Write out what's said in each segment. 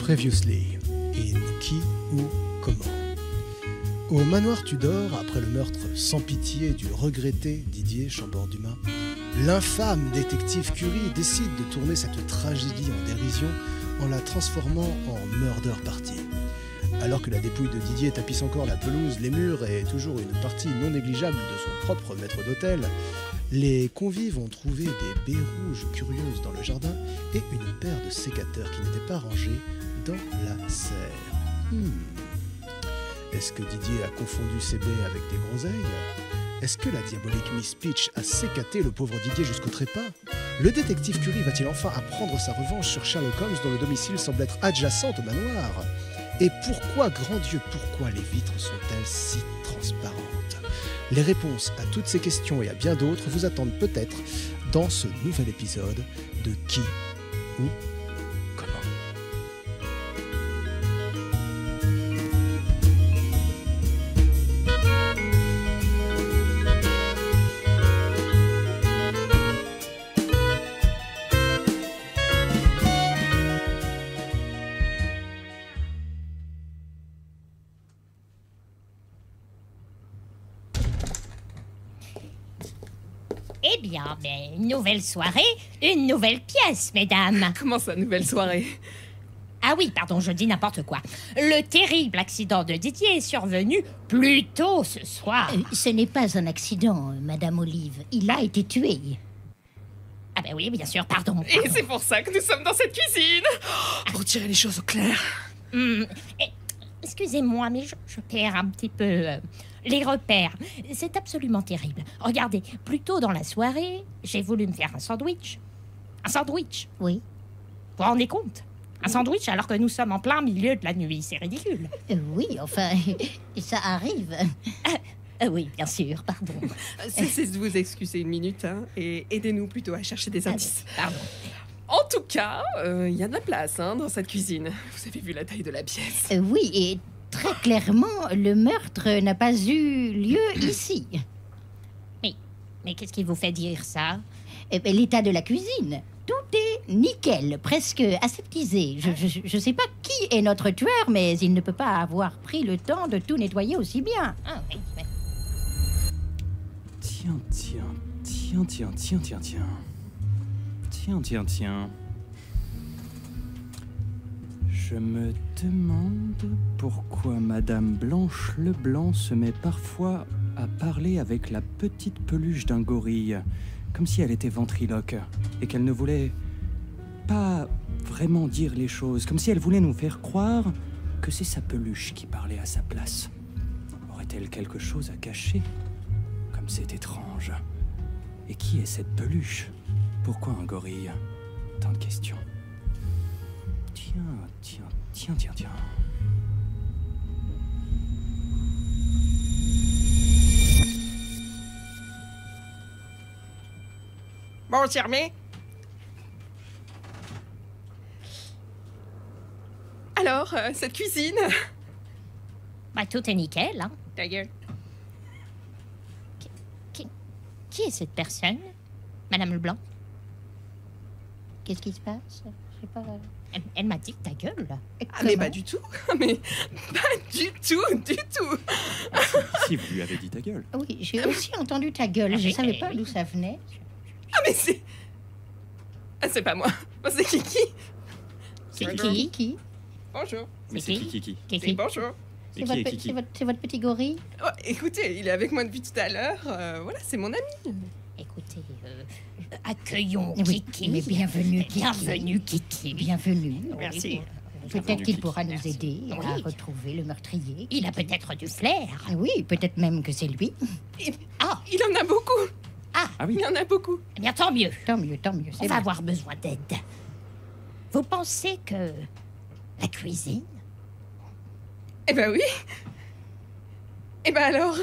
Previously, in Qui ou Comment. Au manoir Tudor, après le meurtre sans pitié du regretté Didier Chambord-Dumas, l'infâme détective Curie décide de tourner cette tragédie en dérision en la transformant en murder party. Alors que la dépouille de Didier tapisse encore la pelouse, les murs et toujours une partie non négligeable de son propre maître d'hôtel, les convives ont trouvé des baies rouges curieuses dans le jardin et une paire de sécateurs qui n'étaient pas rangés dans la serre. Est-ce que Didier a confondu ses baies avec des groseilles ? Est-ce que la diabolique Miss Peach a sécaté le pauvre Didier jusqu'au trépas ? Le détective Curie va-t-il enfin apprendre sa revanche sur Sherlock Holmes dont le domicile semble être adjacent au manoir ? Et pourquoi, grand Dieu, pourquoi les vitres sont-elles si transparentes ? Les réponses à toutes ces questions et à bien d'autres vous attendent peut-être dans ce nouvel épisode de Qui ou Comment. Eh bien, une nouvelle soirée, une nouvelle pièce, mesdames. Comment ça, nouvelle soirée ? Ah oui, pardon, je dis n'importe quoi. Le terrible accident de Didier est survenu plus tôt ce soir. Ce n'est pas un accident, Madame Olive. Il a été tué. Ah ben oui, bien sûr, pardon. Et c'est pour ça que nous sommes dans cette cuisine. Pour tirer les choses au clair. Excusez-moi, mais je perds un petit peu les repères. C'est absolument terrible. Regardez, plus tôt dans la soirée, j'ai voulu me faire un sandwich. Un sandwich ? Oui. Vous vous rendez compte ? Un sandwich alors que nous sommes en plein milieu de la nuit, c'est ridicule. Oui, enfin, ça arrive. Oui, bien sûr, pardon. Cessez de vous excuser une minute, hein, et aidez-nous plutôt à chercher des indices. Pardon. En tout cas, il y a de la place dans cette cuisine. Vous avez vu la taille de la pièce. Oui, et très clairement, le meurtre n'a pas eu lieu ici. Mais qu'est-ce qui vous fait dire ça ? L'état de la cuisine, tout est nickel, presque aseptisé. Je sais pas qui est notre tueur, mais il ne peut pas avoir pris le temps de tout nettoyer aussi bien. Ah oui, mais... Tiens. Je me demande pourquoi Madame Blanche Leblanc se met parfois à parler avec la petite peluche d'un gorille, comme si elle était ventriloque, et qu'elle ne voulait pas vraiment dire les choses, comme si elle voulait nous faire croire que c'est sa peluche qui parlait à sa place. Aurait-elle quelque chose à cacher ? Comme c'est étrange. Et qui est cette peluche ? Pourquoi un gorille ? Tant de questions. Tiens. Bon, Germain. Alors, cette cuisine ? Bah, tout est nickel, hein. Ta gueule. Qui est cette personne ? Madame Leblanc ? Qu'est-ce qui se passe ? Je sais pas. Elle m'a dit ta gueule. Ah, mais pas du tout. Mais pas du tout. Si vous lui avez dit ta gueule. Oui, j'ai aussi entendu ta gueule. Je savais pas d'où ça venait. Ah, mais c'est... Ah, c'est pas moi. C'est Kiki. C'est qui ? Bonjour. Mais c'est Kiki. C'est bonjour. Et qui est Kiki ? C'est votre petit gorille ? Oh, écoutez, il est avec moi depuis tout à l'heure. Voilà, c'est mon ami. Écoutez, accueillons Oui, Kiki. mais bienvenue, Kiki. Bienvenue, Kiki. Bienvenue. Merci. Peut-être qu'il pourra nous Merci. aider à Oui. retrouver le meurtrier. Il a peut-être du flair. Ah oui, peut-être même que c'est lui. Il en a beaucoup. Ah oui. Il y en a beaucoup. Eh bien, tant mieux. Tant mieux, On c'est va vrai. avoir besoin d'aide. Vous pensez que la cuisine... Eh ben oui. Eh ben alors.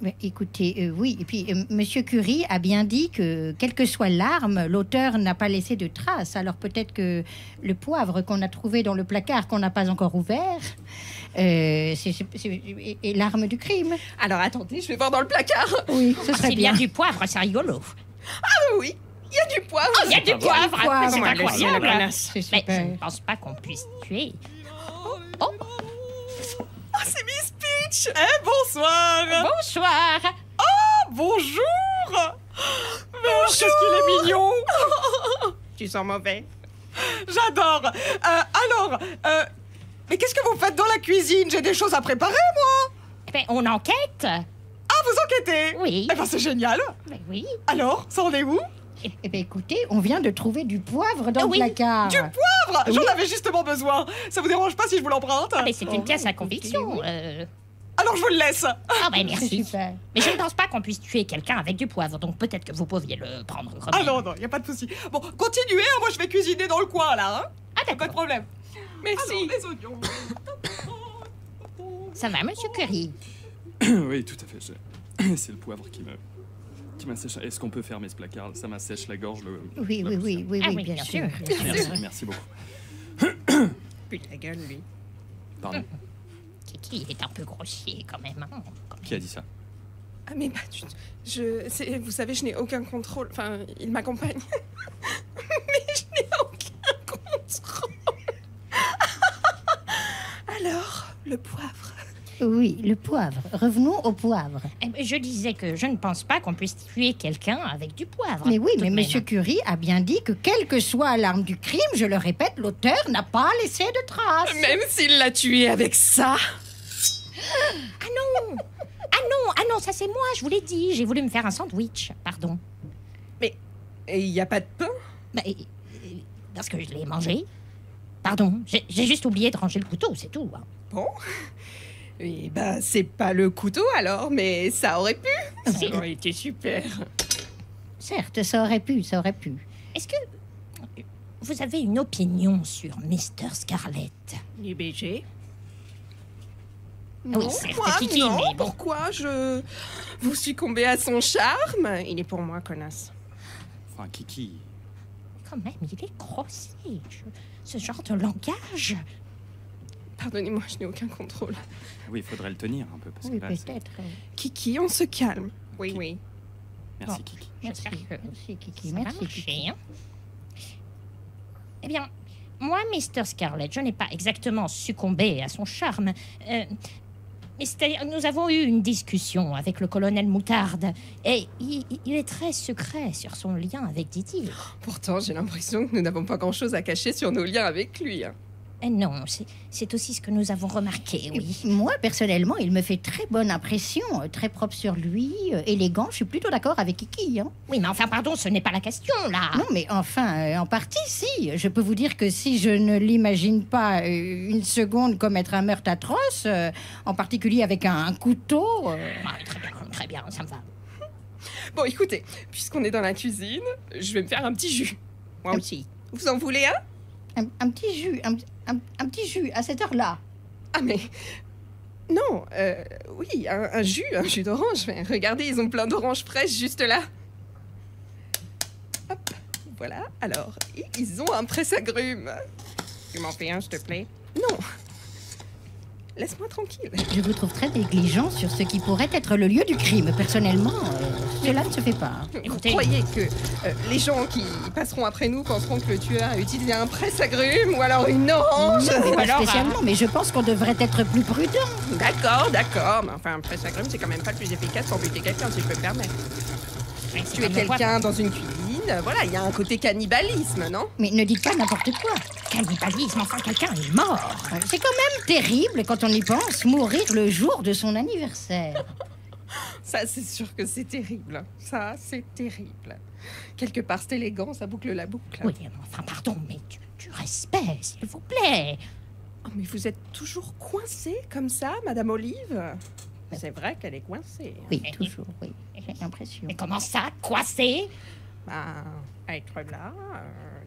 Mais écoutez, oui, et puis Monsieur Curie a bien dit que, quelle que soit l'arme, l'auteur n'a pas laissé de traces. Alors peut-être que le poivre qu'on a trouvé dans le placard, qu'on n'a pas encore ouvert, est l'arme du crime. Alors attendez, je vais voir dans le placard. Oui, ce serait C'est bien bien. du poivre, c'est rigolo. Ah oui, Il y a du poivre. Oh, il y a du poivre. poivre. C'est Comment elle le sent, la incroyable. connasse. C'est Mais je super. ne pense pas qu'on puisse tuer. Ah, c'est Miss Peach. Bonsoir. Bonsoir. Bonjour. Qu'est-ce qu'il est mignon. Tu sens mauvais. J'adore. Mais qu'est-ce que vous faites dans la cuisine? J'ai des choses à préparer, moi. Eh ben, on enquête. Ah, vous enquêtez? Oui. Eh ben, c'est génial. Ben oui. Alors, ça en est où? Eh bien, écoutez, on vient de trouver du poivre dans le Oui. placard. Du poivre. J'en avais justement besoin. Ça vous dérange pas si je vous l'emprunte? Mais c'est une pièce à conviction. Alors, je vous le laisse. Ah ben C'est merci. super. Mais je ne pense pas qu'on puisse tuer quelqu'un avec du poivre, donc peut-être que vous pouviez le prendre quand Ah même. non, y a pas de souci. Bon, continuez, hein, moi je vais cuisiner dans le coin, là, hein. Ah Pas de d'accord. problème. Merci. Alors, les oignons. Ça va, monsieur Curie? Oui, tout à fait. C'est le poivre qui m'assèche. Est-ce qu'on peut fermer ce placard? Ça m'assèche la gorge. Oui, oui, oui, oui, Ah oui, oui, bien bien sûr. sûr. Merci beaucoup. Putain, gueule, lui. Pardon. Kiki est un peu grossier quand même. Hein, quand même. Qui a dit ça? Ah, mais bah, vous savez, je n'ai aucun contrôle. Enfin, il m'accompagne. Mais je n'ai aucun contrôle. Alors, le poivre. Oui, le poivre. Revenons au poivre. Eh ben, je disais que je ne pense pas qu'on puisse tuer quelqu'un avec du poivre. Mais oui, tout mais de Monsieur même. Curie a bien dit que quelle que soit l'arme du crime, je le répète, l'auteur n'a pas laissé de traces. Même s'il l'a tué avec ça. Ah non Ah non, ça c'est moi, je vous l'ai dit. J'ai voulu me faire un sandwich, pardon. Et il n'y a pas de pain? Bah, parce que je l'ai mangé. Pardon, j'ai juste oublié de ranger le couteau, c'est tout. Hein. Bon. Et bah, c'est pas le couteau alors, mais ça aurait pu. Ça aurait été super. Certes, ça aurait pu, ça aurait pu. Est-ce que vous avez une opinion sur Mr. Scarlett? Du BG? Oui, certes, Moi, Kiki, non. mais bon. Pourquoi vous succombez à son charme? Il est pour moi, connasse. Enfin, Kiki. Quand même, il est grossier. Ce genre de langage. Pardonnez-moi, je n'ai aucun contrôle. Oui, il faudrait le tenir un peu. Parce Oui, que là, c'est- peut-être. Kiki, on se calme. Oui, oui. Merci, Bon. Kiki. Merci, J'espère que merci Kiki, ça va merci Kiki. marcher. Hein. Eh bien, moi, Mr. Scarlett, je n'ai pas exactement succombé à son charme. Mais c'est-à-dire, nous avons eu une discussion avec le colonel Moutarde, et il est très secret sur son lien avec Didier. Pourtant, j'ai l'impression que nous n'avons pas grand-chose à cacher sur nos liens avec lui. Hein. Non, c'est aussi ce que nous avons remarqué, oui. Moi, personnellement, il me fait très bonne impression, très propre sur lui, élégant. Je suis plutôt d'accord avec Kiki. Hein. Oui, mais enfin, pardon, ce n'est pas la question, là. Non, mais enfin, en partie, si. Je peux vous dire que si je ne l'imagine pas une seconde commettre un meurtre atroce, en particulier avec un couteau... Ah, très bien, ça me va. Bon, écoutez, puisqu'on est dans la cuisine, je vais me faire un petit jus. Moi aussi. Vous en voulez un? Un petit jus, un petit jus à cette heure-là. Ah, mais... Non, oui, un jus d'orange. Mais regardez, ils ont plein d'oranges fraîches juste là. Hop, voilà. Alors, ils ont un presse-agrumes. Tu m'en fais un, s'il te plaît? Non. Laisse-moi tranquille. Je vous trouve très négligent sur ce qui pourrait être le lieu du crime. Personnellement, cela ne se fait pas. Écoutez. Vous croyez que les gens qui passeront après nous penseront que le tueur a utilisé un presse-agrumes ou alors une orange? Non, pas alors, spécialement, mais je pense qu'on devrait être plus prudent. D'accord, mais enfin, un presse-agrumes, c'est quand même pas le plus efficace pour buter quelqu'un, si je peux me permettre. Ouais, c'est Tuer comme le poivre. quelqu'un dans une cuisine, voilà, il y a un côté cannibalisme, non? Mais ne dites pas n'importe quoi. Cannibalisme, enfin, quelqu'un est mort. C'est quand même terrible quand on y pense, mourir le jour de son anniversaire. Ça, c'est sûr que c'est terrible. Ça, c'est terrible. Quelque part, c'est élégant, ça boucle la boucle. Oui, mais enfin, pardon, mais du respect, s'il vous plaît. Oh, mais vous êtes toujours coincée comme ça, Madame Olive? C'est vrai qu'elle est coincée. Oui, toujours, oui. J'ai l'impression. Mais comment ça, coincé? Bah, être là,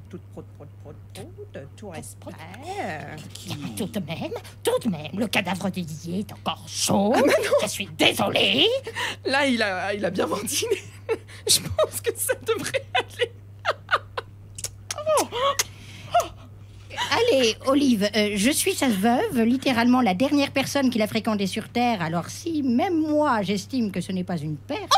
toute prout, tout respect. Tout de même, le cadavre de Didier est encore chaud. Je suis désolée. Là, il a bien vendiné. Je pense que ça devrait aller. Allez, Olive, je suis sa veuve, littéralement la dernière personne qu'il a fréquentée sur Terre. Alors si même moi, j'estime que ce n'est pas une perte...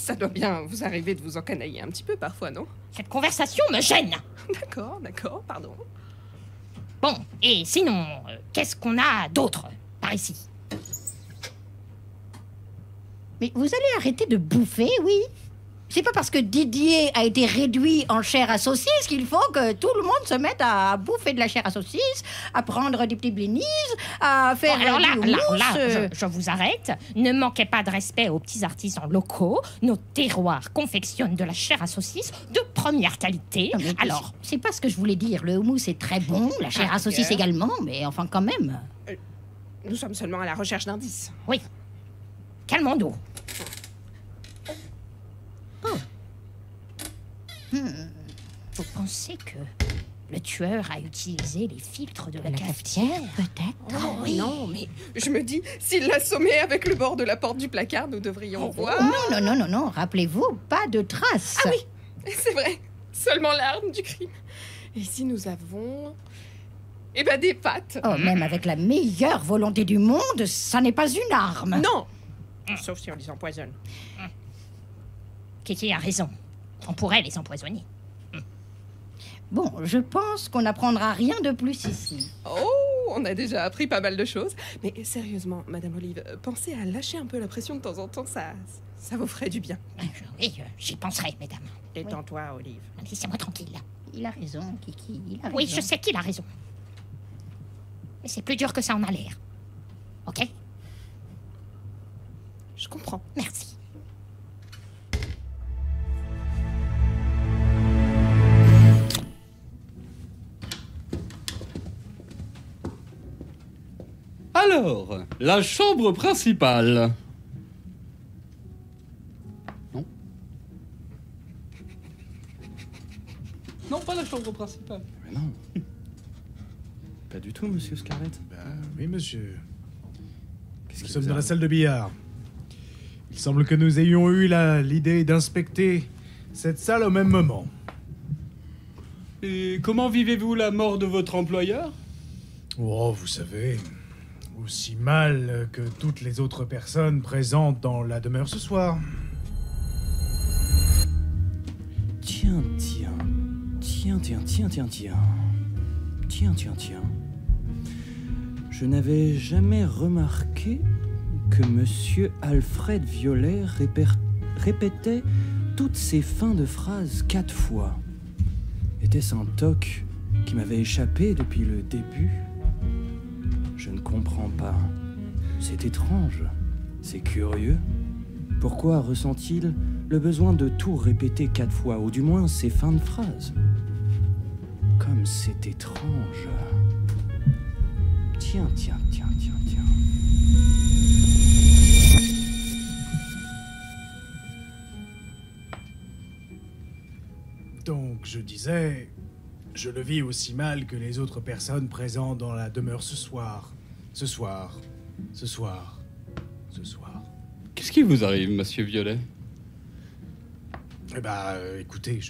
Ça doit bien vous arriver de vous encanailler un petit peu parfois, non? Cette conversation me gêne. D'accord, pardon. Bon, et sinon, qu'est-ce qu'on a d'autre par ici? Mais vous allez arrêter de bouffer, oui? C'est pas parce que Didier a été réduit en chair à saucisse qu'il faut que tout le monde se mette à bouffer de la chair à saucisse, à prendre des petits blinis, à faire Bon, alors du là, houmous, je vous arrête. Ne manquez pas de respect aux petits artisans locaux. Nos terroirs confectionnent de la chair à saucisse de première qualité. Non, mais Alors, c'est pas ce que je voulais dire. Le houmous est très bon, la chair à saucisse également, mais enfin quand même. Nous sommes seulement à la recherche d'indices. oui. Calmons-nous. Vous pensez que le tueur a utilisé les filtres de la cafetière? Peut-être. Oh, oui. Non, mais je me dis, s'il l'a sommé avec le bord de la porte du placard, nous devrions voir... Non, rappelez-vous, pas de traces. Ah oui, c'est vrai, seulement l'arme du crime. Et ici, nous avons... Eh ben, des pattes. Oh, même avec la meilleure volonté du monde, ça n'est pas une arme. Non. Sauf si on les empoisonne. Kiki a raison. On pourrait les empoisonner. Bon, je pense qu'on n'apprendra rien de plus ici. Oh, on a déjà appris pas mal de choses. Mais sérieusement, Madame Olive, pensez à lâcher un peu la pression de temps en temps, ça vous ferait du bien. Oui, j'y penserai, mesdames. Détends-toi, Olive. Laissez-moi tranquille. Il a raison, Kiki, il a raison. Oui, je sais qu'il a raison. Mais c'est plus dur que ça en a l'air. Ok? Je comprends. Merci. Alors, la chambre principale. Non. Non, pas la chambre principale. Mais non. Pas du tout, monsieur Scarlett. Oui, monsieur. Qu'est-ce Nous qui sommes vous dans la arrive? salle de billard. Il semble que nous ayons eu l'idée d'inspecter cette salle au même moment. Et comment vivez-vous la mort de votre employeur? Oh, vous savez, aussi mal que toutes les autres personnes présentes dans la demeure ce soir. Tiens. Je n'avais jamais remarqué que monsieur Alfred Violet répétait toutes ses fins de phrases 4 fois. Était-ce un toc qui m'avait échappé depuis le début? Je ne comprends pas. C'est étrange. C'est curieux. Pourquoi ressent-il le besoin de tout répéter 4 fois, ou du moins ses fins de phrases? Comme c'est étrange. Tiens. Donc, je disais, je le vis aussi mal que les autres personnes présentes dans la demeure ce soir. Ce soir. Qu'est-ce qui vous arrive, monsieur Violet? Eh ben, écoutez,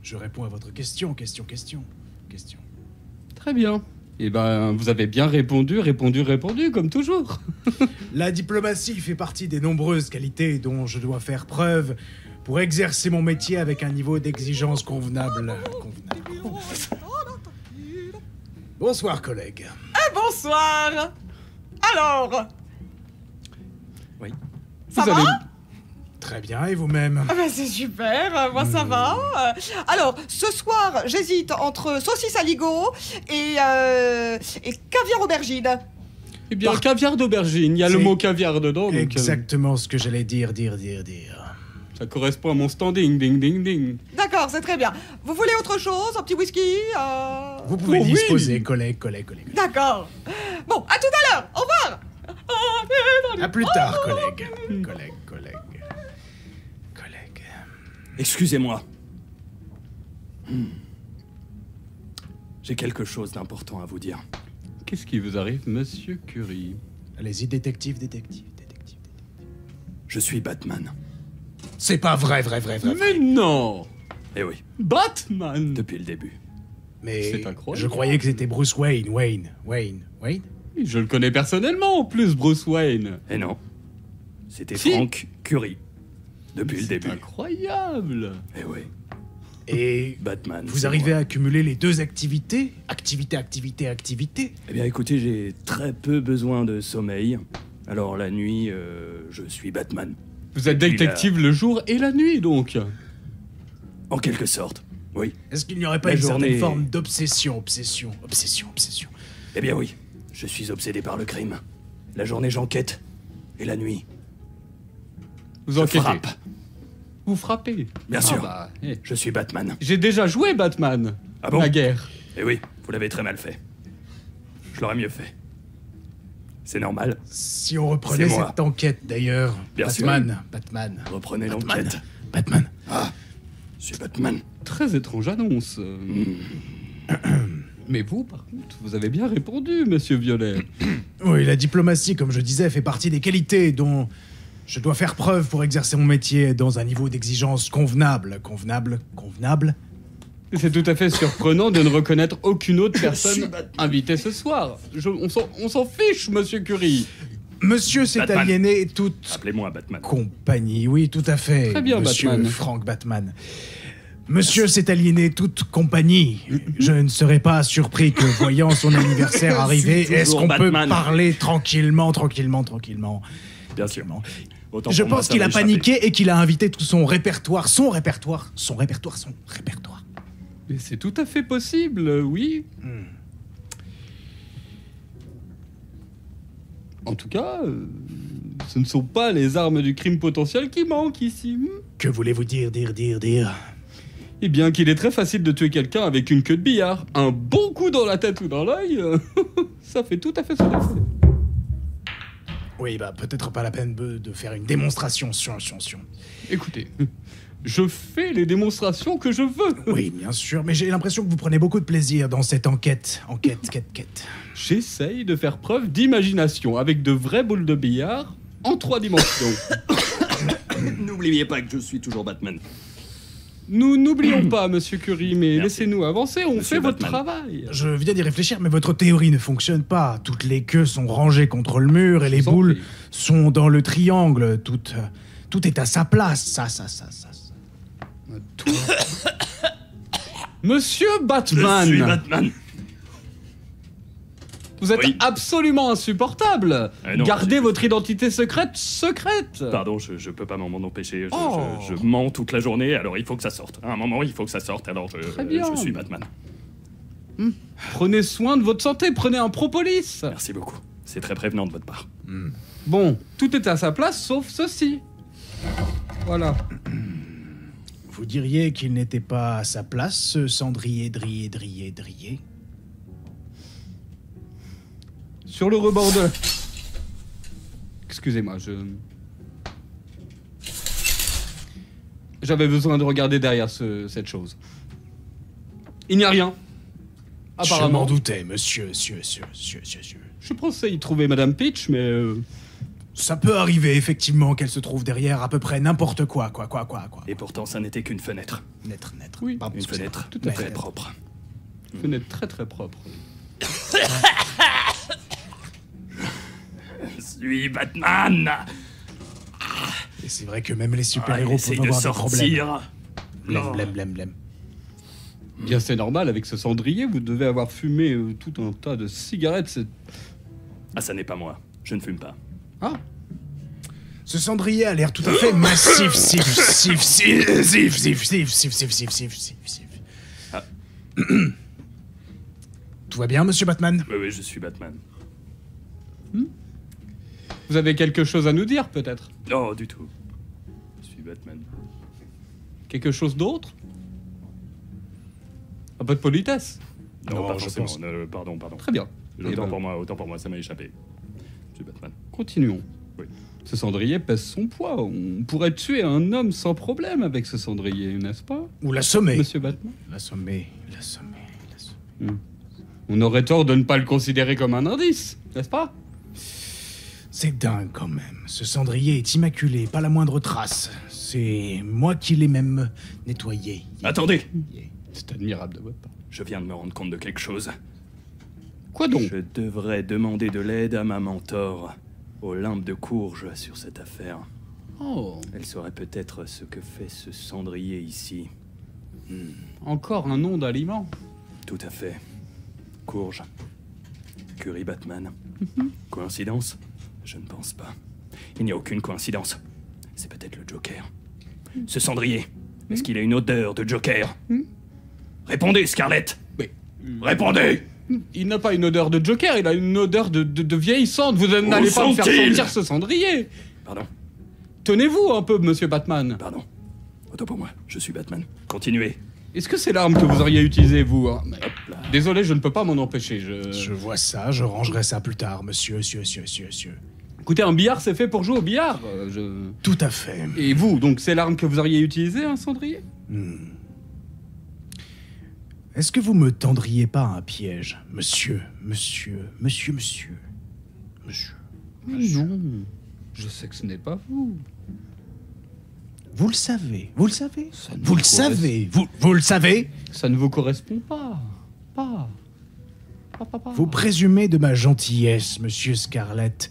je réponds à votre question. Très bien. Eh ben, vous avez bien répondu, comme toujours. La diplomatie fait partie des nombreuses qualités dont je dois faire preuve pour exercer mon métier avec un niveau d'exigence convenable. Bonsoir, collègues. Bonsoir. Alors, Oui. ça Vous va? allez- Très bien, et vous-même? Ah ben c'est super, moi ça va. Alors, ce soir, j'hésite entre saucisse aligot et caviar aubergine. Eh bien, caviar d'aubergine. Il y a le C'est mot caviar dedans, donc Exactement ce que j'allais dire. ça correspond à mon standing. Ding. D'accord, c'est très bien. Vous voulez autre chose? Un petit whisky Vous pouvez Oh oui. disposer, collègues. D'accord. Bon, à tout à l'heure. Au revoir. À plus tard, collègues. Excusez-moi. J'ai quelque chose d'important à vous dire. Qu'est-ce qui vous arrive, monsieur Curie? Allez-y, détective. Je suis Batman. C'est pas vrai. Mais non! Eh oui, Batman! depuis le début. Mais C'est incroyable. je croyais que c'était Bruce Wayne. Wayne. Je le connais personnellement, en plus, Bruce Wayne. Eh non. C'était Si. Frank Curie. Depuis le début. Incroyable. Eh oui, Et Batman. vous c'est arrivez moi. à accumuler les deux activités? Activité. Eh bien écoutez, j'ai très peu besoin de sommeil. Alors la nuit, je suis Batman. Vous êtes puis détective le jour et la nuit, donc. En quelque sorte, oui. Est-ce qu'il n'y aurait pas La une journée- certaine forme d'obsession? Obsession. Eh bien oui, je suis obsédé par le crime. La journée j'enquête, et la nuit, Vous je enquêtez. frappe. Vous frappez. Bien sûr. Bah, Je suis Batman. j'ai déjà joué Batman. Ah bon? La guerre. Eh oui, vous l'avez très mal fait. Je l'aurais mieux fait. C'est normal. Si on reprenait C'est moi. cette enquête d'ailleurs, Bien sûr. Batman. Reprenez l'enquête. Batman. Je suis Batman. Très étrange annonce. Mais vous, par contre, vous avez bien répondu, monsieur Violet. Oui, la diplomatie, comme je disais, fait partie des qualités dont je dois faire preuve pour exercer mon métier dans un niveau d'exigence convenable. C'est tout à fait surprenant de ne reconnaître aucune autre personne invitée ce soir. On s'en fiche, monsieur Curie. Monsieur s'est Batman. aliéné toute Appelez-moi Batman. compagnie. Oui, tout à fait. Très bien, Monsieur Batman. Frank Batman. Monsieur s'est aliéné toute compagnie. Je ne serais pas surpris que, voyant son anniversaire arriver, suis est-ce toujours qu'on peut Batman. parler tranquillement? Bien sûr. Autant Je pour moi, pense ça qu'il va a échapper. paniqué et qu'il a invité tout son répertoire. Mais c'est tout à fait possible, oui. En tout cas, ce ne sont pas les armes du crime potentiel qui manquent ici. Que voulez-vous dire? Eh bien qu'il est très facile de tuer quelqu'un avec une queue de billard. Un bon coup dans la tête ou dans l'œil, ça fait tout à fait son effet. Oui, bah peut-être pas la peine de faire une démonstration. Écoutez, je fais les démonstrations que je veux. Oui, bien sûr, mais j'ai l'impression que vous prenez beaucoup de plaisir dans cette enquête. J'essaye de faire preuve d'imagination avec de vraies boules de billard en 3 dimensions. N'oubliez pas que je suis toujours Batman. Nous n'oublions pas, monsieur Curie, mais Merci. laissez-nous avancer, on Monsieur fait votre Batman. travail. Je viens d'y réfléchir, mais votre théorie ne fonctionne pas. Toutes les queues sont rangées contre le mur et les vous en boules prie. sont dans le triangle. Tout est à sa place. Ça. Monsieur Je Batman, suis Batman. vous êtes Oui. absolument insupportable. Non, Gardez c'est- votre identité secrète. Pardon, je peux pas m'en empêcher. Oh. Je mens toute la journée, alors il faut que ça sorte. À un moment, il faut que ça sorte, alors Très bien. je suis Batman. Prenez soin de votre santé, prenez un propolis. Merci beaucoup. C'est très prévenant de votre part. Bon, tout est à sa place sauf ceci. Voilà. Vous diriez qu'il n'était pas à sa place, ce cendrier drillé. Sur le rebord de... Excusez-moi, J'avais besoin de regarder derrière cette chose. Il n'y a rien. Je m'en Apparemment. doutais, monsieur. Je pensais y trouver Madame Peach, mais... Ça peut arriver, effectivement, qu'elle se trouve derrière à peu près n'importe quoi. Et pourtant, ça n'était qu'une fenêtre. Naître. Oui, Pardon, Une excusez-moi. fenêtre tout à très fait. propre. fenêtre très très propre. Je suis Batman. Et c'est vrai que même les super-héros Essaye peuvent de avoir des problèmes. sortir. Non. Blême. Bien, c'est normal, avec ce cendrier, vous devez avoir fumé tout un tas de cigarettes. Ah, ça n'est pas moi. Je ne fume pas. Ah, Ce cendrier a l'air tout à fait massif. Ah. Tout va bien, monsieur Batman? Oui, je suis Batman. vous avez quelque chose à nous dire, peut-être? Non, du tout. Je suis Batman. Quelque chose d'autre? Un peu de politesse. Non, Non, pas je forcément. pense- Pardon. Très bien. Eh Autant ben, pour moi, ça m'a échappé. Je suis Batman. Continuons. Oui. Ce cendrier pèse son poids. On pourrait tuer un homme sans problème avec ce cendrier, n'est-ce pas, Ou l'assommer. monsieur Batman? L'assommer. On aurait tort de ne pas le considérer comme un indice, n'est-ce pas? C'est dingue quand même. Ce cendrier est immaculé, pas la moindre trace. C'est moi qui l'ai même nettoyé. Attendez. C'est admirable de votre part. Je viens de me rendre compte de quelque chose. Quoi donc? Je devrais demander de l'aide à ma mentor, Olympe de Courges, sur cette affaire. Oh, Elle saurait peut-être ce que fait ce cendrier ici. encore un nom d'aliment. Tout à fait. Courge. Curry Batman. Coïncidence? Je ne pense pas. Il n'y a aucune coïncidence. C'est peut-être le Joker. Ce cendrier, est-ce qu'il a une odeur de Joker? Répondez, Scarlett! Mais Répondez! il n'a pas une odeur de Joker, il a une odeur de vieille cendre. Vous n'allez pas me faire sont-ils sentir ce cendrier. Pardon, Tenez-vous un peu, monsieur Batman. pardon. Autant pour moi, je suis Batman. Continuez. Est-ce que c'est l'arme que vous auriez utilisée, vous hein? Désolé, je ne peux pas m'en empêcher. Je vois ça, je rangerai ça plus tard, monsieur. Écoutez, un billard, c'est fait pour jouer au billard. Tout à fait. Et vous, donc c'est l'arme que vous auriez utilisée, un cendrier? Est-ce que vous me tendriez pas un piège, monsieur? Mais non, je sais que ce n'est pas vous. Vous le savez, Ça ne vous me le savez, vous le savez. Ça ne vous correspond pas. Pas. Vous présumez de ma gentillesse, monsieur Scarlett.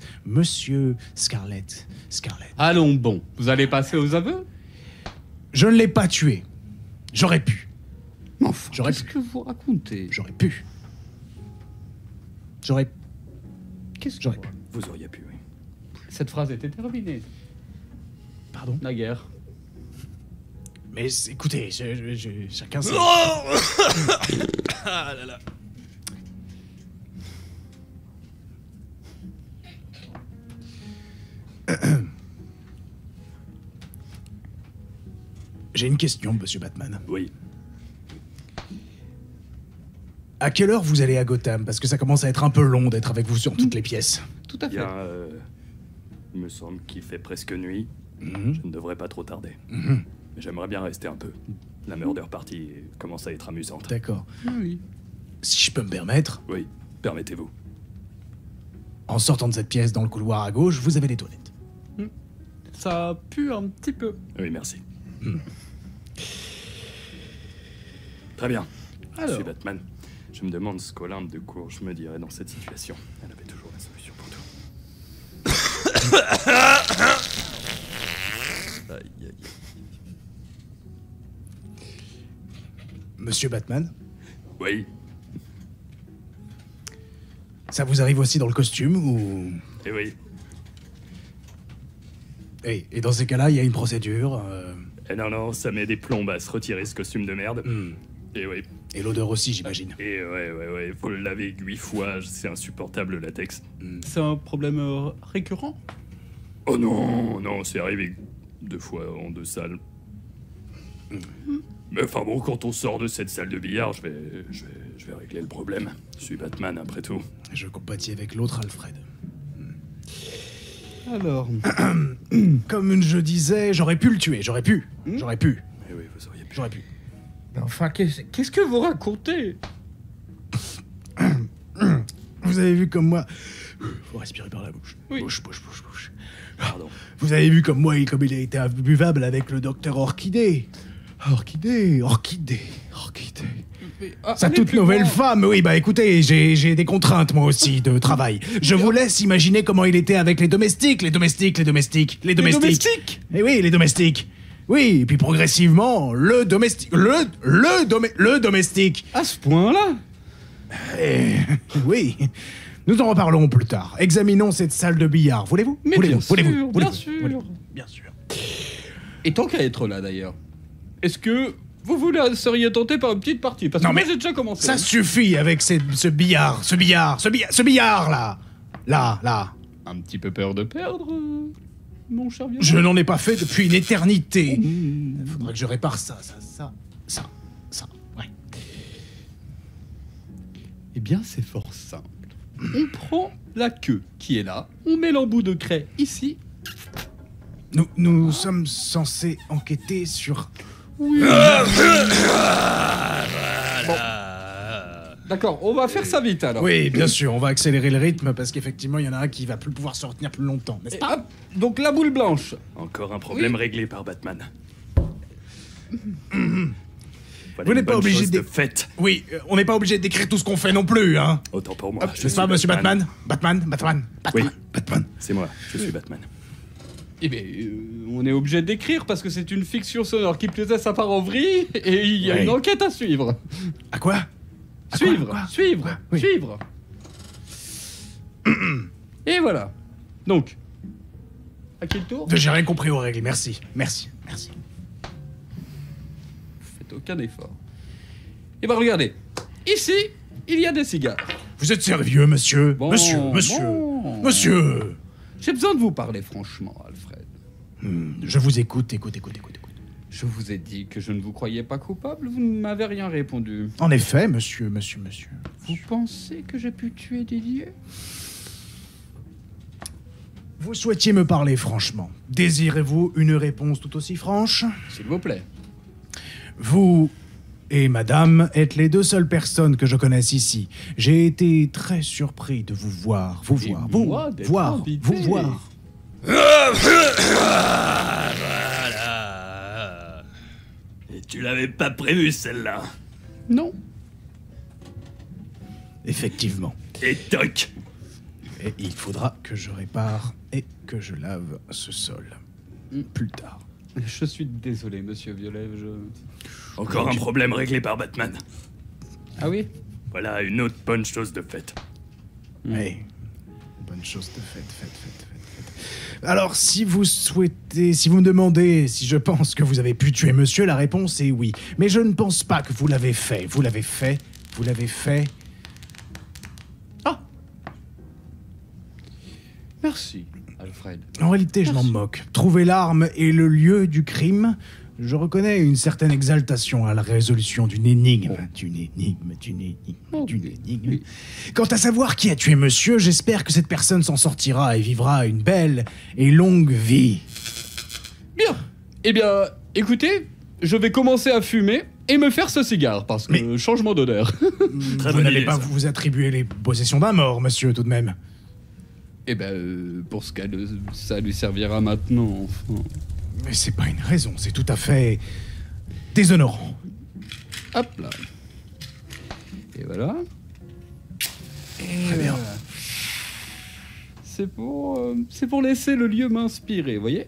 Allons bon, vous allez passer aux aveux? Je ne l'ai pas tué. J'aurais pu. Enfin, qu'est-ce que vous racontez? Qu'est-ce que J'aurais pu. Vous auriez pu, oui. Cette phrase était terminée. Pardon? Naguère. Mais écoutez, chacun sait. Ah là là. J'ai une question, monsieur Batman. Oui. À quelle heure vous allez à Gotham? Parce que ça commence à être un peu long d'être avec vous sur toutes les pièces. Tout à fait. Bien, il me semble qu'il fait presque nuit. Je ne devrais pas trop tarder. Mhm. Mais j'aimerais bien rester un peu. La murder party commence à être amusante. D'accord. Oui. Si je peux me permettre, Oui, permettez-vous. en sortant de cette pièce dans le couloir à gauche, vous avez les toilettes. Ça pue un petit peu. Oui, merci. Très bien. Je Alors. suis Batman. Je me demande ce qu'Olympe de Courge me dirait dans cette situation. Elle avait toujours la solution pour tout. Aïe, aïe, aïe. Monsieur Batman, Oui, ça vous arrive aussi dans le costume ou... et oui. Et dans ces cas-là, il y a une procédure. Et non, ça met des plombes à se retirer ce costume de merde. Et oui. Et l'odeur aussi, j'imagine. Et ouais. Faut le laver 8 fois, c'est insupportable le latex. C'est un problème récurrent? Oh non, c'est arrivé 2 fois en 2 salles. Mais enfin bon, quand on sort de cette salle de billard, je vais régler le problème. Je suis Batman après tout. Je compatis avec l'autre Alfred. Alors, Comme je disais, j'aurais pu le tuer, j'aurais pu. Et oui, vous auriez pu. J'aurais pu. enfin, qu'est-ce que vous racontez? Vous avez vu comme moi... Faut respirer par la bouche. Oui. Bouche. Pardon. Vous avez vu comme moi, comme il a été imbuvable avec le docteur Orchidée. Orchidée. Sa toute nouvelle femme, oui, bah écoutez, j'ai des contraintes moi aussi de travail. Je vous laisse imaginer comment il était avec les domestiques. Eh oui, les domestiques. Oui, et puis progressivement, le domestique. À ce point-là? Oui. Nous en reparlerons plus tard. Examinons cette salle de billard. Voulez-vous? Mais bien sûr. Bien sûr. Et tant qu'à être là, d'ailleurs, est-ce que vous seriez tenté par une petite partie? Parce que Non, moi, mais j'ai déjà commencé. Ça suffit avec ce billard là. Là. Un petit peu peur de perdre, mon cher vieux. Je n'en ai pas fait depuis une éternité. Faudrait que je répare ça. Ouais. Eh bien, c'est fort simple. On prend la queue qui est là, on met l'embout de craie ici. Nous sommes censés enquêter sur... Oui. D'accord, on va faire ça vite alors. Oui, bien sûr, on va accélérer le rythme parce qu'effectivement, il y en a un qui va plus pouvoir se retenir plus longtemps, n'est-ce Et pas? hop, donc la boule blanche. Encore un problème réglé par Batman. Voilà Vous une n'êtes pas bonne obligé chose de... fait. Oui, on n'est pas obligé de décrire tout ce qu'on fait non plus, hein. Autant pour moi. Hop, je n'est-ce suis pas, monsieur Batman? Oui. Batman. C'est moi, je suis Batman. Eh bien, on est obligé d'écrire parce que c'est une fiction sonore qui plus est, ça part en vrille et il y a une enquête à suivre. À quoi? Suivre. Oui. Suivre. Et voilà. Donc, à qui le tour? J'ai rien compris aux règles, merci. Merci. Faites aucun effort. Et bah regardez, ici, il y a des cigares. Vous êtes sérieux, monsieur? Bon, Monsieur. J'ai besoin de vous parler franchement, Alfred. Je vous écoute. Je vous ai dit que je ne vous croyais pas coupable, vous ne m'avez rien répondu. En effet, monsieur. Vous pensez que j'ai pu tuer Didier? Vous souhaitiez me parler franchement. Désirez-vous une réponse tout aussi franche? S'il vous plaît. Vous et madame êtes les deux seules personnes que je connaisse ici. J'ai été très surpris de vous voir. Vous voir. Voilà. Et tu l'avais pas prévu, celle-là? Non. Effectivement. Et toc. Et il faudra que je répare et que je lave ce sol. Plus tard. Je suis désolé, monsieur Violet, Encore un problème réglé par Batman. Ah oui? Voilà une autre bonne chose de faite. Oui. Bonne chose de faite. Alors, si vous me demandez si je pense que vous avez pu tuer monsieur, la réponse est oui. Mais je ne pense pas que vous l'avez fait. Vous l'avez fait. Ah! Merci, Alfred. En réalité, je m'en moque. Trouver l'arme et le lieu du crime, je reconnais une certaine exaltation à la résolution d'une énigme. D'une énigme. Quant à savoir qui a tué monsieur, j'espère que cette personne s'en sortira et vivra une belle et longue vie. Bien. Eh bien, écoutez, je vais commencer à fumer et me faire ce cigare, parce que changement d'odeur. Vous n'allez pas vous attribuer les possessions d'un mort, monsieur, tout de même. Eh ben, pour ce cas, ça lui servira maintenant, enfin. Mais c'est pas une raison, c'est tout à fait déshonorant. Hop là. Et voilà. Très bien. C'est pour laisser le lieu m'inspirer, voyez?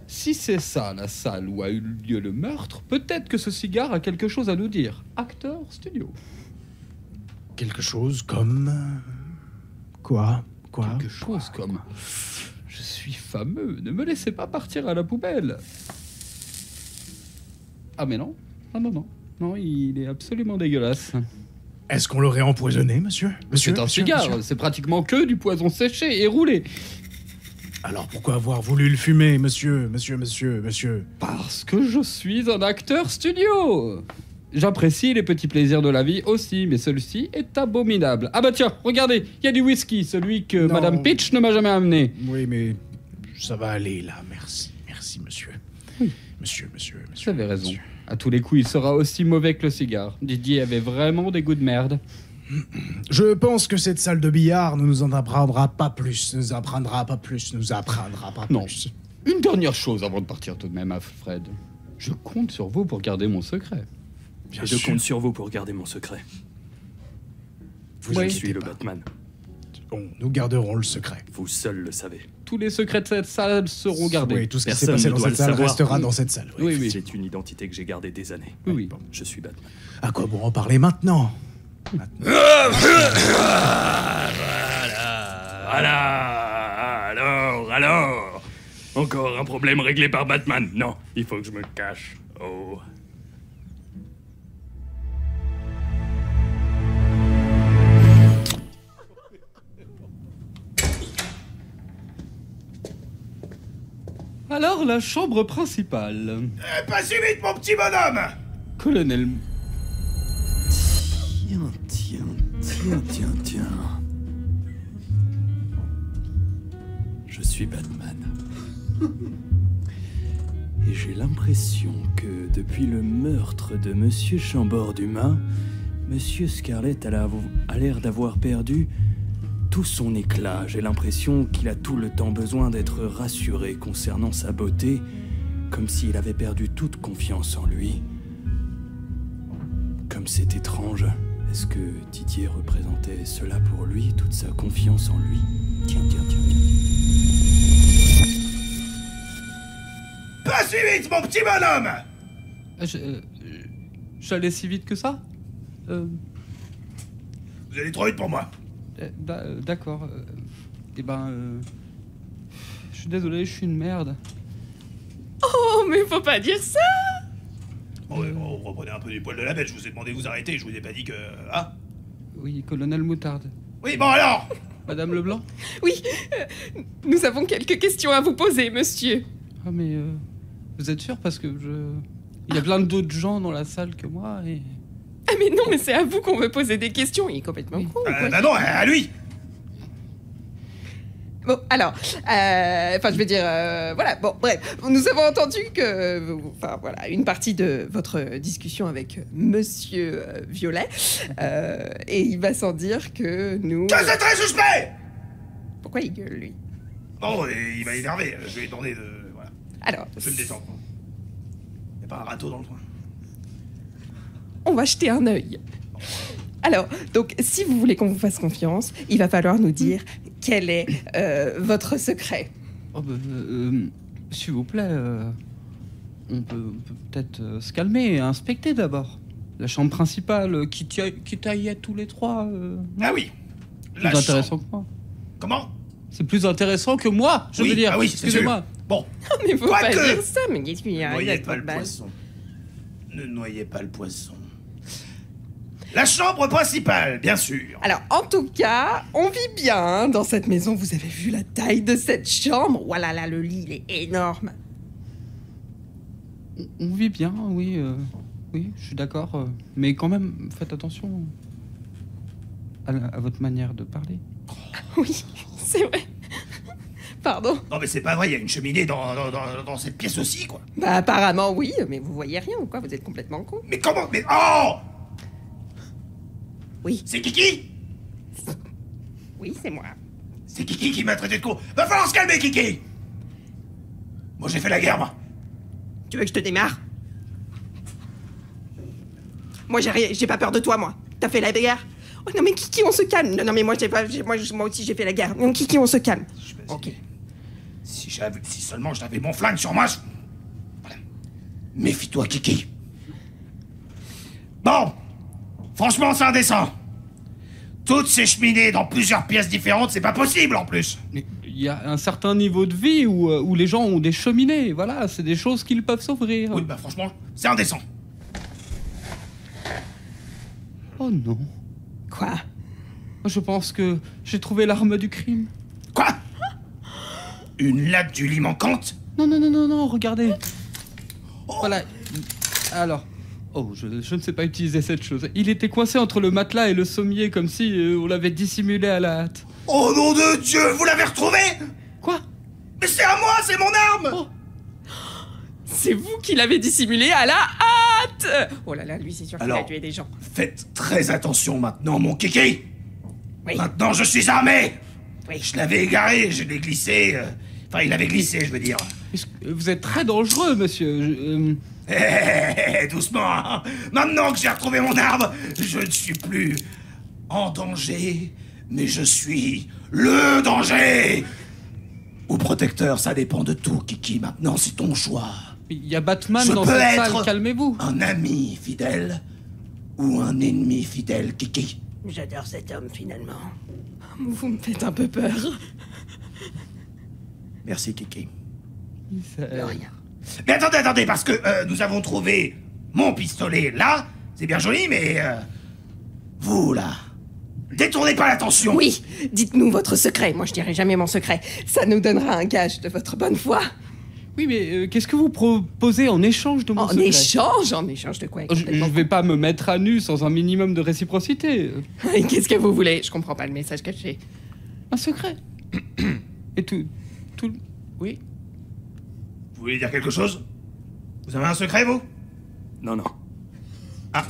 Si c'est ça la salle où a eu lieu le meurtre, peut-être que ce cigare a quelque chose à nous dire. Acteur studio. Quelque chose comme... Quoi? Quelque chose comme... Je suis fameux, ne me laissez pas partir à la poubelle. Ah mais non. Non, il est absolument dégueulasse. Est-ce qu'on l'aurait empoisonné, monsieur? C'est un cigare, c'est pratiquement que du poison séché et roulé. Alors pourquoi avoir voulu le fumer, monsieur? Parce que je suis un acteur studio. J'apprécie les petits plaisirs de la vie aussi, mais celui-ci est abominable. Ah bah tiens, regardez, il y a du whisky, celui que Madame Peach ne m'a jamais amené. Oui, mais ça va aller là, merci, monsieur. Oui. Monsieur. Vous avez raison. Monsieur. À tous les coups, il sera aussi mauvais que le cigare. Didier avait vraiment des goûts de merde. Je pense que cette salle de billard ne nous en apprendra pas plus. Non. Une dernière chose avant de partir tout de même, Alfred. Je compte sur vous pour garder mon secret. Je compte sur vous pour garder mon secret. Je suis le Batman. Bon, nous garderons le secret. Vous seul le savez. Tous les secrets de cette salle seront gardés. Oui, tout ce qui s'est passé dans cette salle restera dans cette salle. Oui. C'est une identité que j'ai gardée des années. Oui. Bon, je suis Batman. À quoi bon en parler maintenant? Voilà. Alors. Encore un problème réglé par Batman. Non, il faut que je me cache. Oh. Alors, la chambre principale. Pas si vite, mon petit bonhomme! Colonel... Tiens. Je suis Batman. Et j'ai l'impression que depuis le meurtre de Monsieur Chambord-Dumas, Monsieur Scarlett a l'air d'avoir perdu tout son éclat. J'ai l'impression qu'il a tout le temps besoin d'être rassuré concernant sa beauté, comme s'il avait perdu toute confiance en lui. Comme c'est étrange. Est-ce que Didier représentait cela pour lui, toute sa confiance en lui? Tiens. Pas si vite, mon petit bonhomme! J'allais si vite que ça Vous allez trop vite pour moi. D'accord. Je suis désolé, je suis une merde. Oh, mais faut pas dire ça! Bon, vous reprenez un peu du poil de la bête, je vous ai demandé de vous arrêter, je vous ai pas dit que... Hein? Oui, colonel Moutarde. Oui, bon alors! Madame Leblanc? Oui, nous avons quelques questions à vous poser, monsieur. Ah mais vous êtes sûr parce que il y a plein d'autres gens dans la salle que moi et... Ah mais non, mais c'est à vous qu'on veut poser des questions, il est complètement con. Bah non, à lui! Bon, alors, je veux dire, voilà, bon, bref, nous avons entendu que, enfin, voilà, une partie de votre discussion avec Monsieur Violet, et il va sans dire que nous... Que c'est très suspect! Pourquoi il gueule, lui? Bon, il va énerver, je vais lui demander de... Voilà. Alors... Je vais me détendre. Y'a pas un râteau dans le coin? On va jeter un œil. Alors, donc, si vous voulez qu'on vous fasse confiance, il va falloir nous dire quel est votre secret. Oh, s'il vous plaît, on peut peut-être se calmer et inspecter d'abord. La chambre principale qui taillait tous les trois. Ah oui. Plus intéressant que moi. Comment? C'est plus intéressant que moi, je veux dire. Ah oui, excusez-moi. Bon. Mais faut pas Quoique. dire ça, mais qu'est-ce qu'il y a? Noyez pas le poisson. Ne noyez pas le poisson. La chambre principale, bien sûr. Alors, en tout cas, on vit bien hein, dans cette maison. Vous avez vu la taille de cette chambre? Voilà, là, le lit, il est énorme. On vit bien, oui. Oui, je suis d'accord. Mais quand même, faites attention à votre manière de parler. Oui, c'est vrai. Pardon. Non mais c'est pas vrai, il y a une cheminée dans cette pièce aussi, quoi. Bah apparemment oui, mais vous voyez rien ou quoi? Vous êtes complètement con. Mais comment? Mais oh! Oui. C'est Kiki? Oui, c'est moi. C'est Kiki qui m'a traité de con. Va falloir se calmer, Kiki! Moi j'ai fait la guerre, moi. Tu veux que je te démarre? Moi j'ai pas peur de toi, moi. T'as fait la guerre? Oh non mais Kiki, on se calme. Non mais moi moi aussi j'ai fait la guerre. Non Kiki, on se calme. Ok. Si seulement j'avais mon flingue sur moi, Voilà. Méfie-toi, Kiki. Bon, franchement, c'est indécent. Toutes ces cheminées dans plusieurs pièces différentes, c'est pas possible en plus. Il y a un certain niveau de vie où les gens ont des cheminées. Voilà, c'est des choses qu'ils peuvent s'ouvrir. Oui, bah franchement, c'est indécent. Oh non. Quoi? Je pense que j'ai trouvé l'arme du crime. Quoi? Une latte du lit manquante? Non, regardez. Voilà. Alors. Oh, je ne sais pas utiliser cette chose. Il était coincé entre le matelas et le sommier, comme si on l'avait dissimulé à la hâte. Oh nom de Dieu, vous l'avez retrouvé? Quoi? Mais c'est à moi, c'est mon arme! Oh. C'est vous qui l'avez dissimulé à la hâte! Oh là là, lui c'est sûr qu'il a tué des gens. Faites très attention maintenant, mon Kiki. Oui. Maintenant, je suis armé. Oui. Je l'avais égaré, je l'ai glissé. Enfin, il avait glissé, je veux dire. Vous êtes très dangereux, monsieur. Doucement, hein. Maintenant que j'ai retrouvé mon arme, je ne suis plus en danger, mais je suis le danger. Ou protecteur, ça dépend de tout, Kiki. Maintenant, c'est ton choix. Il y a Batman Je dans peux cette être salle, calmez-vous. Un ami fidèle ou un ennemi fidèle, Kiki. J'adore cet homme finalement. Vous me faites un peu peur. Merci, Kiki. De rien. Mais attendez, parce que nous avons trouvé mon pistolet là. C'est bien joli, mais... vous, là... Détournez pas l'attention. Oui, dites-nous votre secret. Moi, je dirai jamais mon secret. Ça nous donnera un gage de votre bonne foi. Oui, mais qu'est-ce que vous proposez en échange de mon secret? En échange de quoi? Je vais pas me mettre à nu sans un minimum de réciprocité. Et qu'est-ce que vous voulez? Je comprends pas le message caché. Un secret. Et tout... Oui. Vous voulez dire quelque chose? Vous avez un secret, vous? Non. Ah.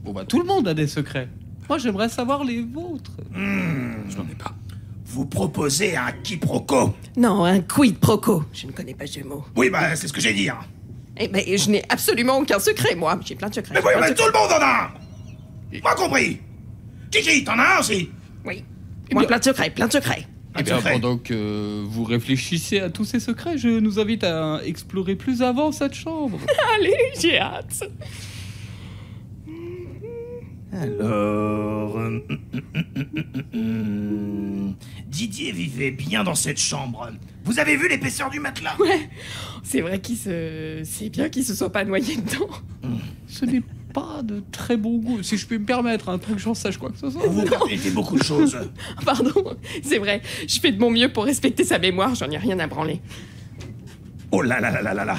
Bon bah tout le monde a des secrets. Moi j'aimerais savoir les vôtres. Je n'en ai pas. Vous proposez un quiproquo? Non, un quid pro quo. Je ne connais pas ce mot. Oui, bah c'est ce que j'ai dit. Hein. Eh ben, je n'ai absolument aucun secret, moi. J'ai plein de secrets. Mais oui, mais tout le monde en a un. Moi compris. Kiki, t'en as un aussi? Oui. Moi, plein de secrets, plein de secrets. Eh bien, pendant que vous réfléchissez à tous ces secrets, je nous invite à explorer plus avant cette chambre. Allez, j'ai hâte. Alors... Didier vivait bien dans cette chambre. Vous avez vu l'épaisseur du matelas? Ouais, c'est vrai c'est bien qu'il se soit pas noyé dedans. Ce n'est pas de très bon goût, si je puis me permettre, un truc j'en sache quoi que ce soit. Vous permettez beaucoup de choses. Pardon, c'est vrai, je fais de mon mieux pour respecter sa mémoire, j'en ai rien à branler. Oh là là là là là là.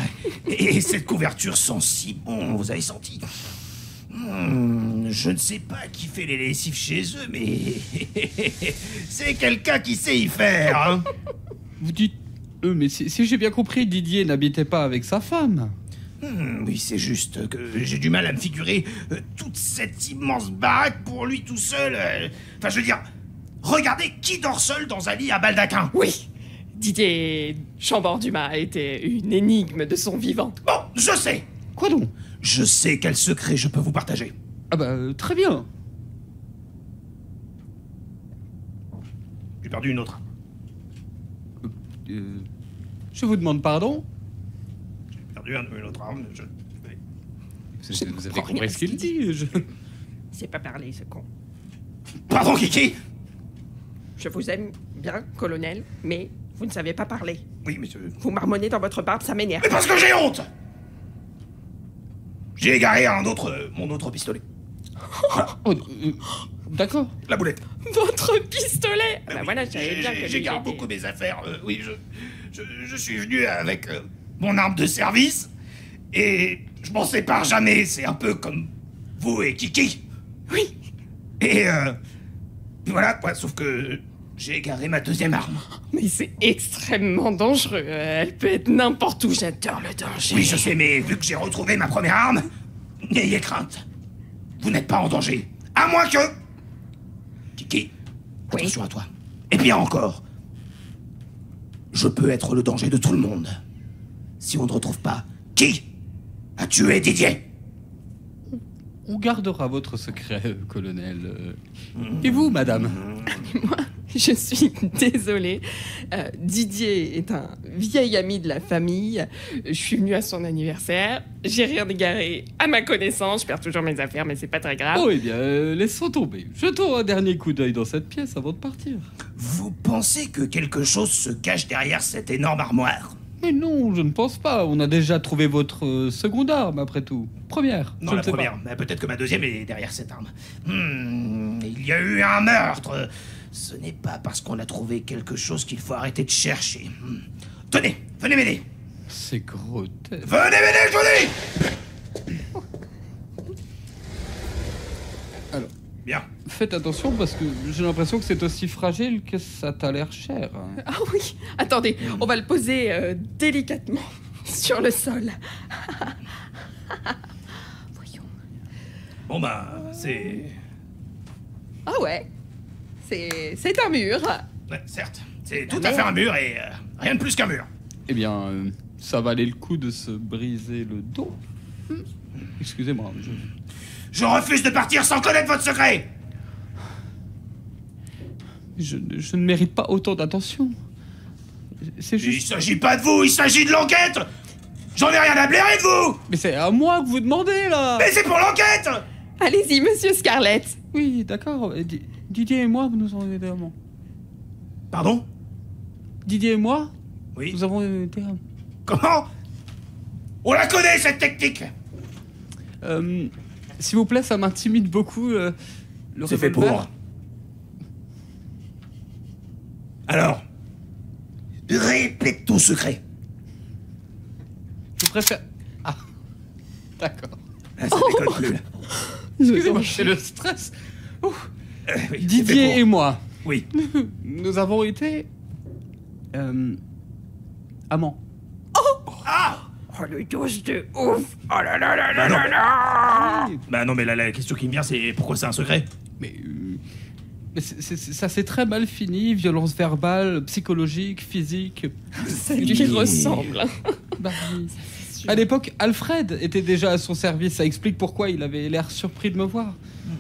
Et cette couverture sent si bon, vous avez senti? Je ne sais pas qui fait les lessives chez eux, mais c'est quelqu'un qui sait y faire. Hein. Vous dites mais si j'ai bien compris, Didier n'habitait pas avec sa femme. Oui, c'est juste que j'ai du mal à me figurer toute cette immense baraque pour lui tout seul. Enfin, je veux dire, regardez qui dort seul dans un lit à baldaquin. Oui, Didier Chambord-Dumas était une énigme de son vivant. Bon, je sais. Quoi donc? Je sais quel secret je peux vous partager. Ah bah, très bien. J'ai perdu une autre. Je vous demande pardon? J'ai perdu une autre arme. Vous avez compris ce qu'il dit? Il sait pas parler, ce con. Pardon, Kiki? Je vous aime bien, colonel, mais vous ne savez pas parler. Oui, monsieur. Vous marmonnez dans votre barbe, ça m'énerve. Mais parce que j'ai honte! J'ai égaré mon autre pistolet. Voilà. D'accord. La boulette. Votre pistolet! Bah Oui, voilà, j'avais bien que j'égare beaucoup mes affaires. Oui, je suis venu avec mon arme de service et je m'en sépare jamais. C'est un peu comme vous et Kiki. Oui. Et voilà, quoi, sauf que j'ai égaré ma deuxième arme. Mais c'est extrêmement dangereux. Elle peut être n'importe où. J'adore le danger. Oui, je sais, mais vu que j'ai retrouvé ma première arme, n'ayez crainte. Vous n'êtes pas en danger. À moins que... Kiki, attention à toi. Et bien encore, je peux être le danger de tout le monde. Si on ne retrouve pas qui a tué Didier. On gardera votre secret, colonel. Et vous, madame? Moi, je suis désolée. Didier est un vieil ami de la famille. Je suis venue à son anniversaire. J'ai rien égaré à ma connaissance. Je perds toujours mes affaires, mais c'est pas très grave. Oh, eh bien, laissons tomber. Jetons un dernier coup d'œil dans cette pièce avant de partir. Vous pensez que quelque chose se cache derrière cette énorme armoire? Mais non, je ne pense pas. On a déjà trouvé votre seconde arme, après tout. Première. Non, je la ne sais première. Mais peut-être que ma deuxième est derrière cette arme. Il y a eu un meurtre. Ce n'est pas parce qu'on a trouvé quelque chose qu'il faut arrêter de chercher. Tenez, venez m'aider. C'est grotesque. Venez m'aider, je vous dis. Alors, bien. Faites attention parce que j'ai l'impression que c'est aussi fragile que ça t'a l'air cher. Ah oui, attendez, on va le poser délicatement sur le sol. Voyons. Bon bah, c'est... Ah ouais, c'est un mur. Ouais, certes. C'est tout à fait un mur et rien de plus qu'un mur. Eh bien, ça valait le coup de se briser le dos. Excusez-moi. Je refuse de partir sans connaître votre secret. Je ne mérite pas autant d'attention. C'est juste... Il s'agit pas de vous, il s'agit de l'enquête. J'en ai rien à blairer de vous. Mais c'est à moi que vous demandez, là. Mais c'est pour l'enquête. Allez-y, monsieur Scarlett. Oui, d'accord. Didier et moi, nous avons été amants. Pardon? Didier et moi, oui. Nous avons été amants. Comment? On la connaît, cette technique. S'il vous plaît, ça m'intimide beaucoup. C'est fait pour. Alors, répète ton secret. Je préfère... Ah, d'accord. Ah, ça déconne plus, là. Excusez-moi, c'est le stress. Oui, Didier et moi. Oui. Nous avons été... amants. Oh Ah! Oh, le dos de ouf. Oh là là là Bah là non, là là. Bah non, mais la question qui me vient, c'est pourquoi c'est un secret? Mais ça s'est très mal fini, violence verbale, psychologique, physique. Ça lui ressemble. Bah, à l'époque, Alfred était déjà à son service. Ça explique pourquoi il avait l'air surpris de me voir.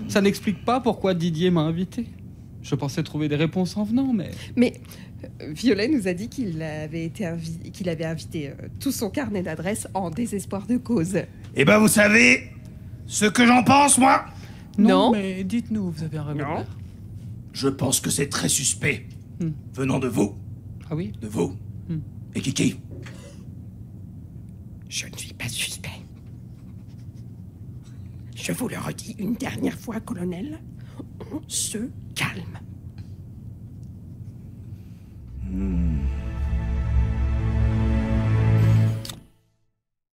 Ça n'explique pas pourquoi Didier m'a invité. Je pensais trouver des réponses en venant, mais... Mais Violet nous a dit qu'il avait invité tout son carnet d'adresses en désespoir de cause. Eh ben, vous savez ce que j'en pense, moi? Non. mais dites-nous, vous avez un revolver? Je pense que c'est très suspect. Venant de vous. Ah oui? De vous. Et Kiki? Je ne suis pas suspect. Je vous le redis une dernière fois, colonel. On se calme.